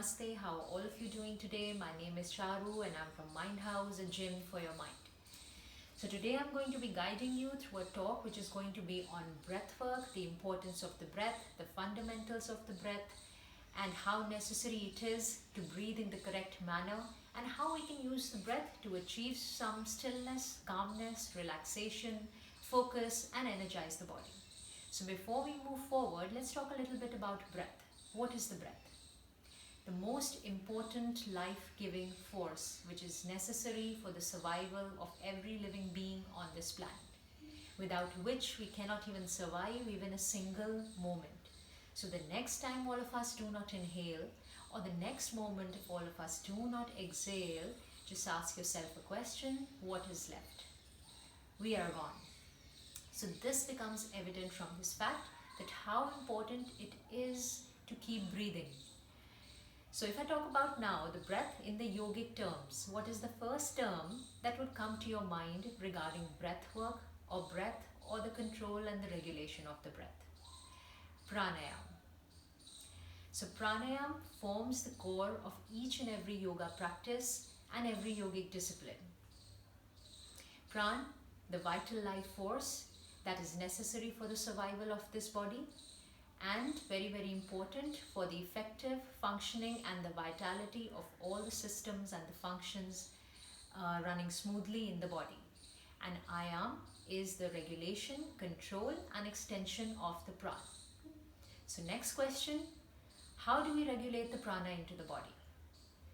Namaste. How are all of you doing today? My name is Charu and I'm from Mind House, a gym for your mind. So today I'm going to be guiding you through a talk which is going to be on breath work, the importance of the breath, the fundamentals of the breath, and how necessary it is to breathe in the correct manner, and how we can use the breath to achieve some stillness, calmness, relaxation, focus, and energize the body. So before we move forward, let's talk a little bit about breath. What is the breath? The most important life-giving force which is necessary for the survival of every living being on this planet, without which we cannot even survive even a single moment. So the next time all of us do not inhale, or the next moment if all of us do not exhale, just ask yourself a question: what is left? We are gone. So this becomes evident from this fact that how important it is to keep breathing. So if I talk about now the breath in the yogic terms, what is the first term that would come to your mind regarding breath work or breath or the control and the regulation of the breath? Pranayama. So pranayama forms the core of each and every yoga practice and every yogic discipline. Pran, the vital life force that is necessary for the survival of this body, and very, very important for the effective functioning and the vitality of all the systems and the functions running smoothly in the body. And ayam is the regulation, control and extension of the prana. So next question, how do we regulate the prana into the body?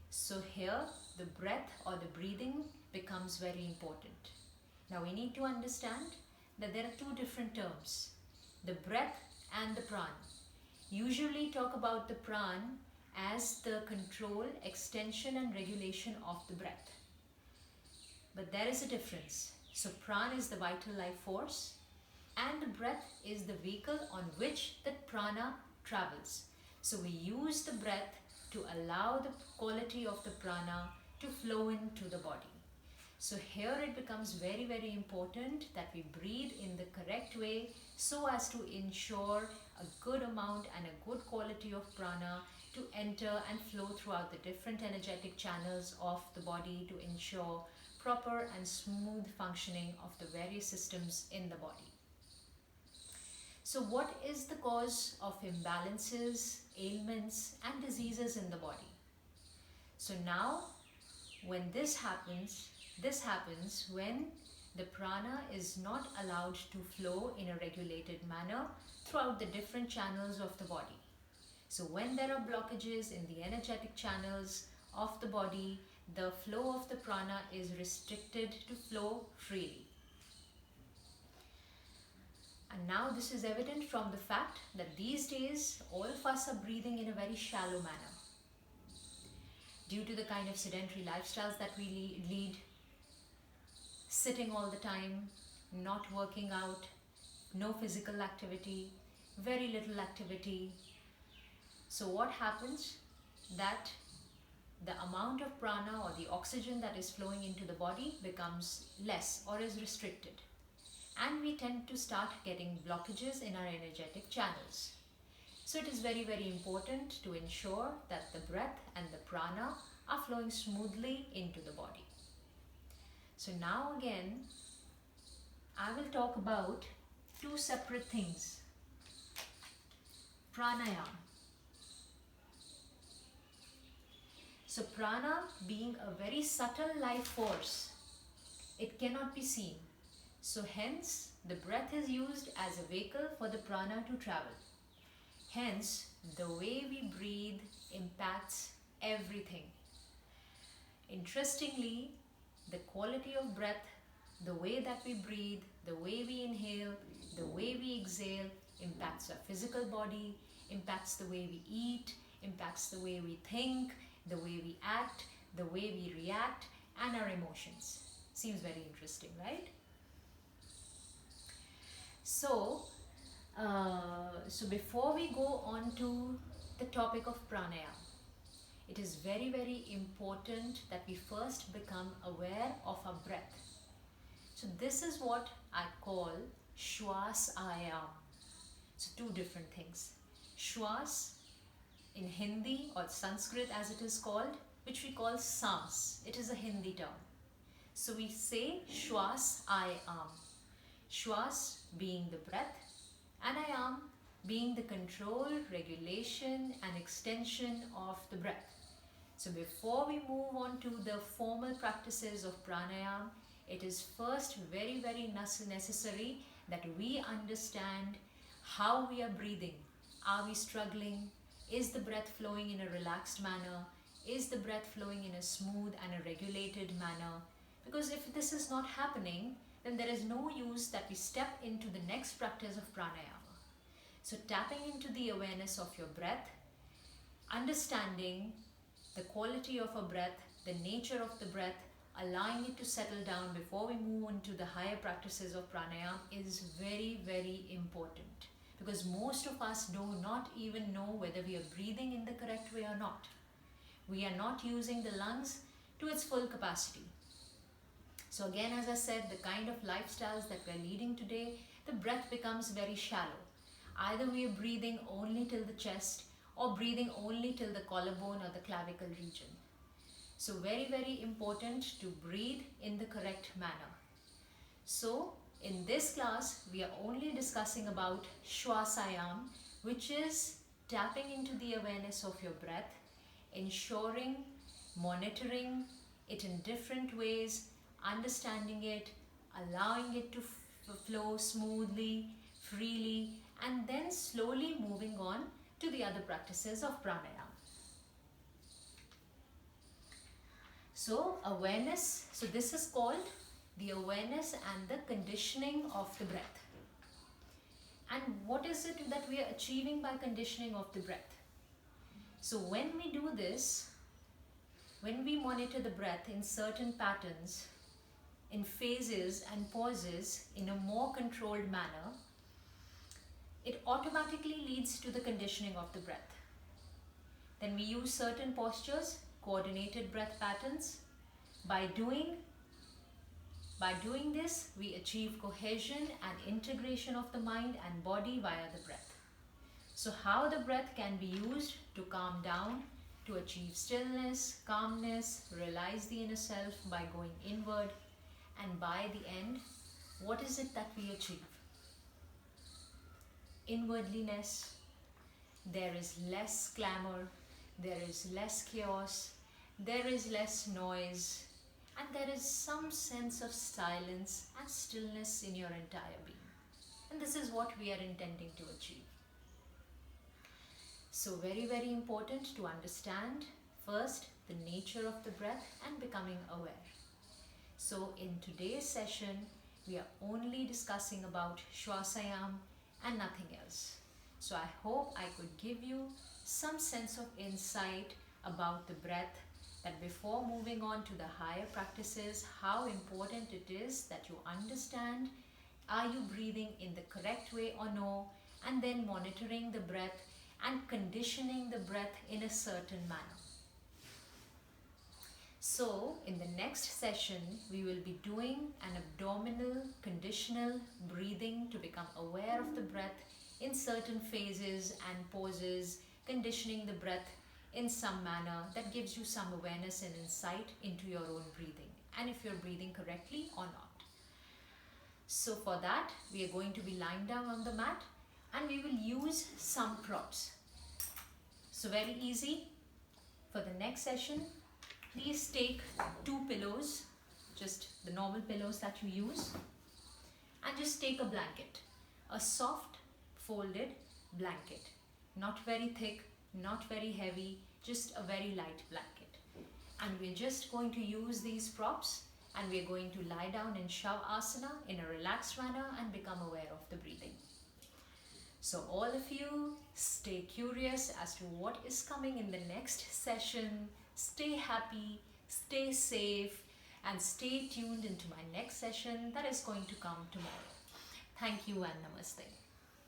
So here the breath or the breathing becomes very important. Now we need to understand that there are two different terms, the breath and the pran. Usually talk about the pran as the control, extension and regulation of the breath. But there is a difference. So pran is the vital life force and the breath is the vehicle on which the prana travels. So we use the breath to allow the quality of the prana to flow into the body. So here it becomes very, very important that we breathe in the correct way so as to ensure a good amount and a good quality of prana to enter and flow throughout the different energetic channels of the body to ensure proper and smooth functioning of the various systems in the body. So what is the cause of imbalances, ailments and diseases in the body? So now when this happens when the prana is not allowed to flow in a regulated manner throughout the different channels of the body. So when there are blockages in the energetic channels of the body, the flow of the prana is restricted to flow freely. And now this is evident from the fact that these days all of us are breathing in a very shallow manner. Due to the kind of sedentary lifestyles that we lead, sitting all the time, not working out, no physical activity, very little activity. So what happens? That the amount of prana or the oxygen that is flowing into the body becomes less or is restricted. And we tend to start getting blockages in our energetic channels. So it is very, very important to ensure that the breath and the prana are flowing smoothly into the body. So now again, I will talk about two separate things. Pranayama. So prana being a very subtle life force, it cannot be seen. So hence the breath is used as a vehicle for the prana to travel. Hence the way we breathe impacts everything. Interestingly, the quality of breath, the way that we breathe, the way we inhale, the way we exhale impacts our physical body, impacts the way we eat, impacts the way we think, the way we act, the way we react and our emotions. Seems very interesting, right? So before we go on to the topic of pranayama, it is very, very important that we first become aware of our breath. So this is what I call Shwas Ayam. So two different things. Shwas in Hindi or Sanskrit as it is called, which we call Sans. It is a Hindi term. So we say Shwas Ayam. Shwas being the breath and Ayam being the control, regulation and extension of the breath. So before we move on to the formal practices of pranayama, it is first very, very necessary that we understand how we are breathing. Are we struggling? Is the breath flowing in a relaxed manner? Is the breath flowing in a smooth and a regulated manner? Because if this is not happening, then there is no use that we step into the next practice of pranayama. So tapping into the awareness of your breath, understanding the quality of a breath, the nature of the breath, allowing it to settle down before we move on to the higher practices of pranayama is very, very important. Because most of us do not even know whether we are breathing in the correct way or not. We are not using the lungs to its full capacity. So again, as I said, the kind of lifestyles that we're leading today, the breath becomes very shallow. Either we are breathing only till the chest or breathing only till the collarbone or the clavicle region. So very, very important to breathe in the correct manner. So in this class, we are only discussing about Shwasayam, which is tapping into the awareness of your breath, ensuring, monitoring it in different ways, understanding it, allowing it to flow smoothly, freely, and then slowly moving on to the other practices of pranayama. So awareness, so this is called the awareness and the conditioning of the breath. And what is it that we are achieving by conditioning of the breath? So when we do this, when we monitor the breath in certain patterns, in phases and pauses in a more controlled manner, it automatically leads to the conditioning of the breath. Then we use certain postures, coordinated breath patterns. By doing this, we achieve cohesion and integration of the mind and body via the breath. So how the breath can be used to calm down, to achieve stillness, calmness, realize the inner self by going inward, and by the end, what is it that we achieve? Inwardliness. There is less clamor, there is less chaos, there is less noise, and there is some sense of silence and stillness in your entire being. And this is what we are intending to achieve. So very, very important to understand first the nature of the breath and becoming aware. So in today's session, we are only discussing about Shwasayam and nothing else. So I hope I could give you some sense of insight about the breath, that before moving on to the higher practices, how important it is that you understand, are you breathing in the correct way or no, and then monitoring the breath and conditioning the breath in a certain manner. So in the next session, we will be doing an abdominal conditional breathing to become aware of the breath in certain phases and pauses, conditioning the breath in some manner that gives you some awareness and insight into your own breathing and if you're breathing correctly or not. So for that, we are going to be lying down on the mat and we will use some props. So very easy. For the next session, please take 2 pillows, just the normal pillows that you use, and just take a blanket, a soft folded blanket, not very thick, not very heavy, just a very light blanket. And we're just going to use these props and we're going to lie down in Shavasana in a relaxed manner and become aware of the breathing. So all of you, stay curious as to what is coming in the next session. Stay happy, stay safe, and stay tuned into my next session that is going to come tomorrow. Thank you and namaste.